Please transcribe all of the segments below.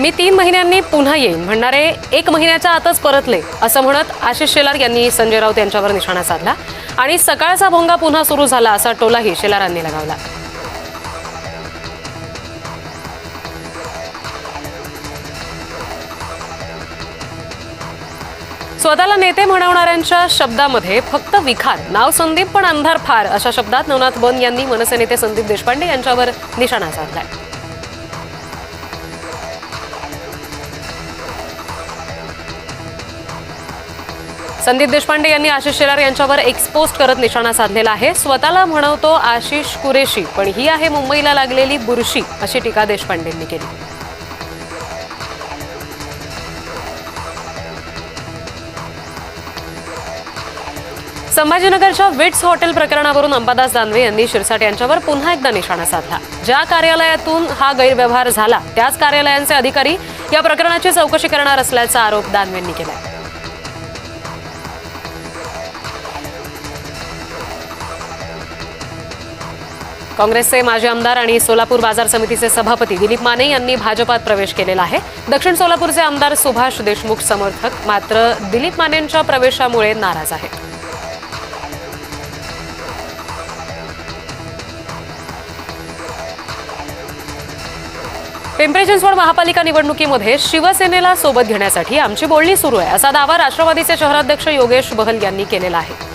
मी 3 महिन्यांनी पुन्हा येईन म्हणणारे 1 महिन्याच्या आतच परतले असं म्हणत आशिष शेलार यांनी संजय राऊत यांच्यावर निशाणा साधला आणि सकाळचा भोंगा पुन्हा सुरू झाला असा टोलाही शेलारांनी लगावला। स्वतःला नेते म्हणवणाऱ्यांच्या शब्दामध्ये फक्त विखार, नाव संदीप पण अंधार फार अशा शब्दात नवनाथ बन यांनी मनसे नेते संदीप देशपांडे यांच्यावर निशाणा साधलाय। संदीप देशपांडे यांनी आशिष शेलार यांच्यावर एक्सपोस्ट करत निशाणा साधलेला आहे। स्वतःला म्हणवतो आशिष कुरेशी पण ही आहे मुंबईला लागलेली बुरशी अशी टीका देशपांडेंनी केली। संभाजीनगरच्या विट्स हॉटेल प्रकरणावरून अंबादास दानवे यांनी शिरसाट यांच्यावर पुन्हा एकदा निशाणा साधला। ज्या कार्यालयातून हा गैरव्यवहार झाला त्याच कार्यालयांचे अधिकारी या प्रकरणाची चौकशी करणार असल्याचा आरोप दानवेंनी केलाय। काँग्रेसचे माजी आमदार आणि सोलापूर बाजार समितीचे सभापती दिलीप माने यांनी भाजपात प्रवेश केलेला आहे। दक्षिण सोलापूरचे आमदार सुभाष देशमुख समर्थक मात्र दिलीप मानेंच्या प्रवेशामुळे नाराज आहेत। पिंपरी चिंचवड महापालिका निवडणुकीमध्ये शिवसेनेला सोबत घेण्यासाठी आमची बोलणी सुरू आहे असा दावा राष्ट्रवादीचे शहराध्यक्ष योगेश बहल यांनी केलेला आहे।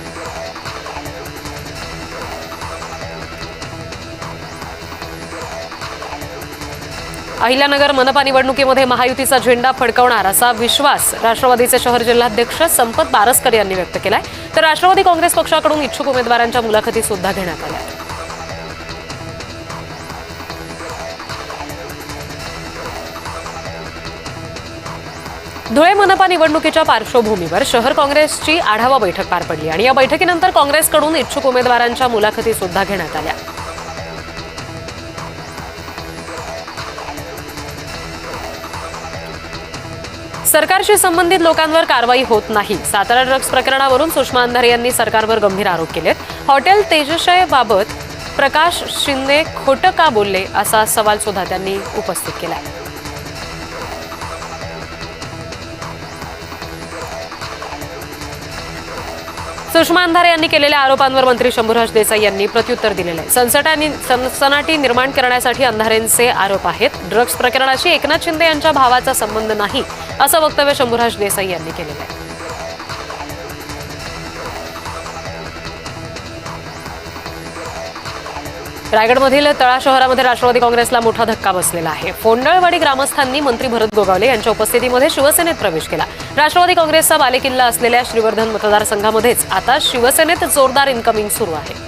अहिल्यानगर मनपा निवडणुकीमध्ये महायुतीचा झेंडा फडकवणार असा विश्वास राष्ट्रवादीचे शहर जिल्हाध्यक्ष संपत बारसकर यांनी व्यक्त केलाय। तर राष्ट्रवादी काँग्रेस पक्षाकडून इच्छुक उमेदवारांच्या मुलाखती सुद्धा घेण्यात आल्या। धुळे मनपा निवडणुकीच्या पार्श्वभूमीवर शहर काँग्रेसची आढावा बैठक पार पडली आणि या बैठकीनंतर काँग्रेसकडून इच्छुक उमेदवारांच्या मुलाखती सुद्धा घेण्यात आल्या। सरकारशी संबंधित लोकांवर कारवाई होत नाही। सातारा ड्रग्ज प्रकरणावरून सुषमा अंधारे यांनी सरकारवर गंभीर आरोप केलेत। हॉटेल तेजशय बाबत प्रकाश शिंदे खोटं का बोलले असा सवाल सुद्धा त्यांनी उपस्थित केला। सुषमा अंधारे यांनी केलेल्या आरोपांवर मंत्री शंभूराज देसाई यांनी प्रत्युत्तर दिलेलं आहे। सनसनाटी निर्माण करण्यासाठी अंधारेंचे आरोप आहेत। ड्रग्ज प्रकरणाशी एकनाथ शिंदे यांच्या भावाचा संबंध नाही असं वक्तव्य शंभूराज देसाई यांनी केलेलं आहे। रायगडमधील तळा शहरामध्ये राष्ट्रवादी काँग्रेसला मोठा धक्का बसलेला आहे। फोंडळवाडी ग्रामस्थांनी मंत्री भरत गोगावले यांच्या उपस्थितीमध्ये शिवसेनेत प्रवेश केला। राष्ट्रवादी काँग्रेसचा बालेकिल्ला असलेल्या श्रीवर्धन मतदारसंघामध्येच आता शिवसेनेत जोरदार इन्कमिंग सुरू आहे।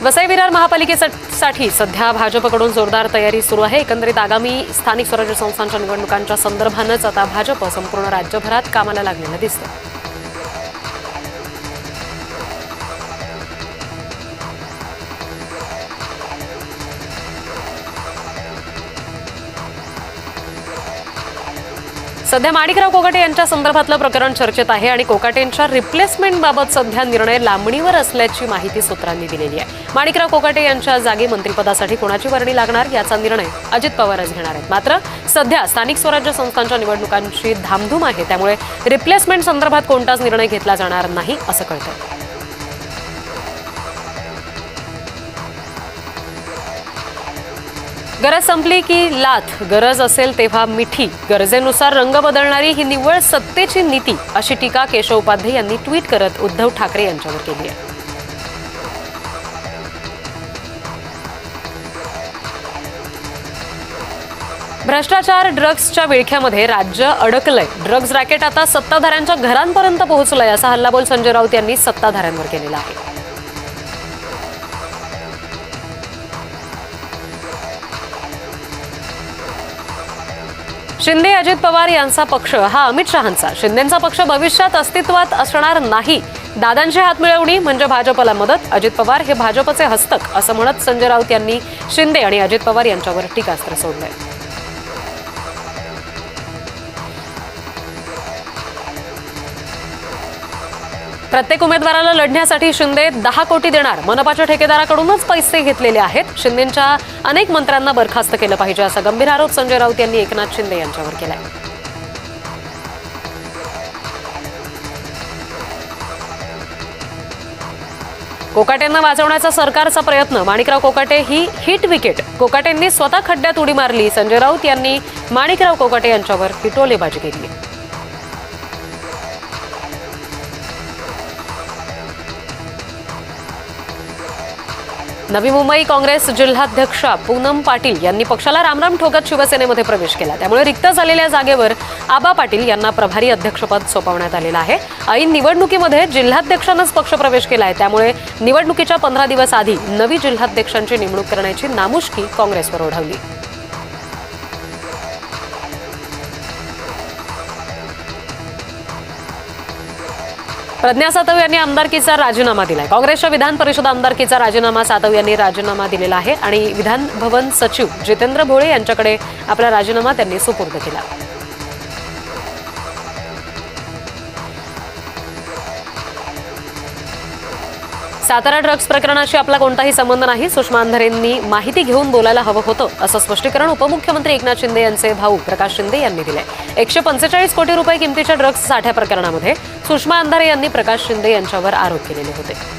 वसई विरार महापालिकेसाठी सध्या भाजपकडून जोरदार तयारी सुरू आहे। एकंदरीत आगामी स्थानिक स्वराज्य संस्थांच्या निवडणुकांच्या संदर्भानंच आता भाजप संपूर्ण राज्यभरात कामाला लागलेलं दिसतं। सध्या माणिकराव कोकाटे यांच्या संदर्भातलं प्रकरण चर्चेत आहे आणि कोकाटेंच्या रिप्लेसमेंटबाबत सध्या निर्णय लांबणीवर असल्याची माहिती सूत्रांनी दिलेली आहे। माणिकराव कोकाटे यांच्या जागी मंत्रिपदासाठी कोणाची वर्णी लागणार याचा निर्णय अजित पवारच घेणार आहेत। मात्र सध्या स्थानिक स्वराज्य संस्थांच्या निवडणुकांची धामधूम आहे, त्यामुळे रिप्लेसमेंट संदर्भात कोणताच निर्णय घेतला जाणार नाही असं कळतंय। गरज संपली की लाथ, गरज असेल तेव्हा मिठी, गरजेनुसार रंग बदलणारी ही निव्वळ सत्तेची नीती अशी टीका केशव उपाध्ये यांनी ट्विट करत उद्धव ठाकरे यांच्यावर केली आहे। भ्रष्टाचार, ड्रग्जच्या विळख्यामध्ये राज्य अडकलंय। ड्रग्ज रॅकेट आता सत्ताधाऱ्यांच्या घरांपर्यंत पोहोचलंय असा हल्लाबोल संजय राऊत यांनी सत्ताधाऱ्यांवर केलेला आहे। शिंदे अजित पवार यांचा पक्ष हा अमित शहांचा, शिंदेंचा पक्ष भविष्यात अस्तित्वात असणार नाही। दादांची हात मिळवणी म्हणजे भाजपला मदत, अजित पवार हे भाजपचे हस्तक असं म्हणत संजय राऊत यांनी शिंदे आणि अजित पवार यांच्यावर टीकास्त्र सोडलंय। प्रत्येक उमेदवाराला लढण्यासाठी शिंदे 10 कोटी देणार. मनपाच्या ठेकेदाराकडूनच पैसे घेतलेले आहेत. शिंदेंच्या अनेक मंत्र्यांना बरखास्त केलं पाहिजे असा गंभीर आरोप संजय राऊत यांनी एकनाथ शिंदे यांच्यावर केलाय. कोकाटेंना वाचवण्याचा सरकारचा प्रयत्न. माणिकराव कोकाटे ही हिट विकेट. कोकाटेंनी स्वतः खड्ड्यात उडी मारली. संजय राऊत यांनी माणिकराव कोकाटे यांच्यावर हिटोलेबाजी केली. नवी मुंबई काँग्रेस जिल्हाध्यक्षा पूनम पाटील यांनी पक्षाला रामराम ठोकत शिवसेनेमध्ये प्रवेश केला. त्यामुळे रिक्त झालेल्या जागेवर आबा पाटील यांना प्रभारी अध्यक्षपद सोपवण्यात आलेलं आहे. ऐन निवडणुकीमध्ये जिल्हाध्यक्षांनाच पक्षप्रवेश केलाय. त्यामुळे निवडणुकीच्या 15 दिवस आधी नवी जिल्हाध्यक्षांची नेमणूक करण्याची नामुष्की काँग्रेसवर ओढवली. प्रज्ञा सातव यांनी आमदारकीचा राजीनामा दिलाय. काँग्रेसच्या विधान परिषद आमदारकीचा राजीनामा सातव यांनी राजीनामा दिलेला आहे आणि विधान भवन सचिव जितेंद्र भोळे यांच्याकडे आपला राजीनामा त्यांनी सुपूर्द केला. सातारा ड्रग्ज प्रकरणाशी आपला कोणताही संबंध नाही. सुषमा अंधारेंनी माहिती घेऊन बोलायला हवं होतं असं स्पष्टीकरण उपमुख्यमंत्री एकनाथ शिंदे यांचे भाऊ प्रकाश शिंदे यांनी दिले. 145 कोटी रुपये किमतीच्या ड्रग्ज साठ्या प्रकरणामध्ये सुषमा अंधारे यांनी प्रकाश शिंदे यांच्यावर आरोप केलेले होते.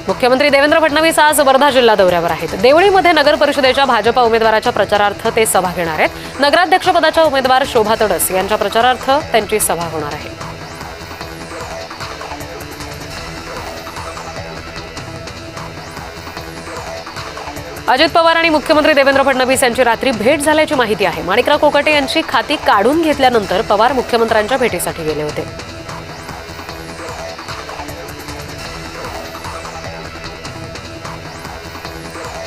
मुख्यमंत्री देवेंद्र फडणवीस आज वर्धा जिल्हा दौऱ्यावर आहेत. देवळीमध्ये नगर परिषदेच्या भाजपा उमेदवाराच्या प्रचारार्थ ते सभा घेणार आहेत. नगराध्यक्षपदाच्या उमेदवार शोभा तडस यांच्या प्रचारार्थ त्यांची सभा होणार आहे. अजित पवार आणि मुख्यमंत्री देवेंद्र फडणवीस यांची रात्री भेट झाल्याची माहिती आहे. माणिकराव कोकाटे यांची खाती काढून घेतल्यानंतर पवार मुख्यमंत्र्यांच्या भेटीसाठी गेले होते.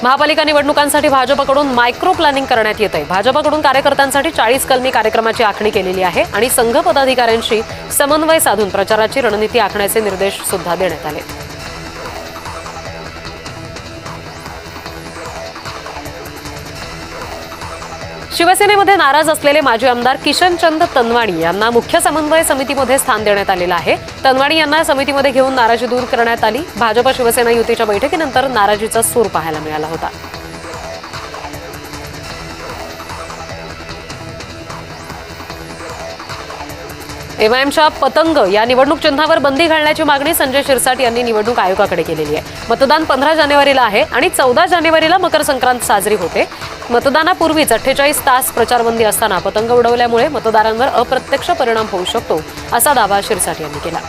महापालिका निवडणुकांसाठी भाजपकडून मायक्रो प्लॅनिंग करण्यात येत आहे. भाजपकडून कार्यकर्त्यांसाठी 40 कलमी कार्यक्रमाची आखणी केलेली आहे आणि संघ पदाधिकाऱ्यांशी समन्वय साधून प्रचाराची रणनीती आखण्याचे निर्देश सुद्धा देण्यात आले. शिवसेनेमध्ये नाराज असलेले माजी आमदार किशनचंद तनवाणी यांना मुख्य समन्वय समितीमध्ये स्थान देण्यात आलेलं आहे. तनवाणी यांना समितीमध्ये घेऊन नाराजी दूर करण्यात आली. भाजप शिवसेना युतीच्या बैठकीनंतर नाराजीचा सूर पाहायला मिळाला होता. एमआयएमच्या पतंग या निवडणूक चिन्हावर बंदी घालण्याची मागणी संजय शिरसाट यांनी निवडणूक आयोगाकडे केलेली आहे. मतदान 15 जानेवारीला आहे आणि 14 जानेवारीला मकर संक्रांत साजरी होते. मतदानापूर्वीच 48 तास प्रचारबंदी असताना पतंग उडवल्यामुळे मतदारांवर अप्रत्यक्ष परिणाम होऊ शकतो असा दावा शिरसाट यांनी केला.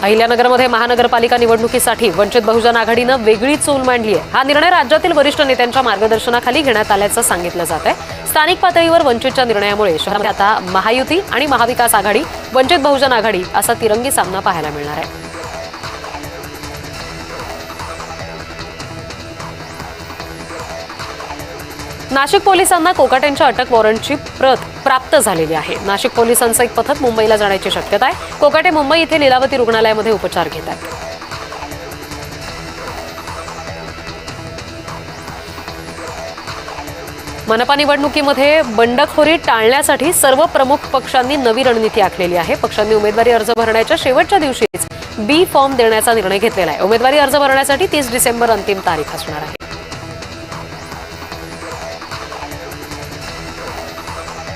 अहिल्यानगरमध्ये महानगरपालिका निवडणुकीसाठी वंचित बहुजन आघाडीनं वेगळी चूल मांडली आहे. हा निर्णय राज्यातील वरिष्ठ नेत्यांच्या मार्गदर्शनाखाली घेण्यात आल्याचं सांगितलं जात आहे. स्थानिक पातळीवर वंचितच्या निर्णयामुळे शहरात आता महायुती आणि महाविकास आघाडी, वंचित बहुजन आघाडी असा तिरंगी सामना पाहायला मिळणार आहे. नाशिक पोलिसांना कोकाटेंच्या अटक वॉरंटची प्रत प्राप्त झालेली आहे. नाशिक पोलिसांचं एक पथक मुंबईला जाण्याची शक्यता आहे. कोकाटे मुंबई इथे लीलावती रुग्णालयामध्ये उपचार घेत आहेत. मनपा निवडणुकीमध्ये बंडखोरी टाळण्यासाठी सर्व प्रमुख पक्षांनी नवी रणनीती आखलेली आहे. पक्षांनी उमेदवारी अर्ज भरण्याच्या शेवटच्या दिवशीच बी फॉर्म देण्याचा निर्णय घेतलेला आहे. उमेदवारी अर्ज भरण्यासाठी 30 डिसेंबर अंतिम तारीख असणार आहे.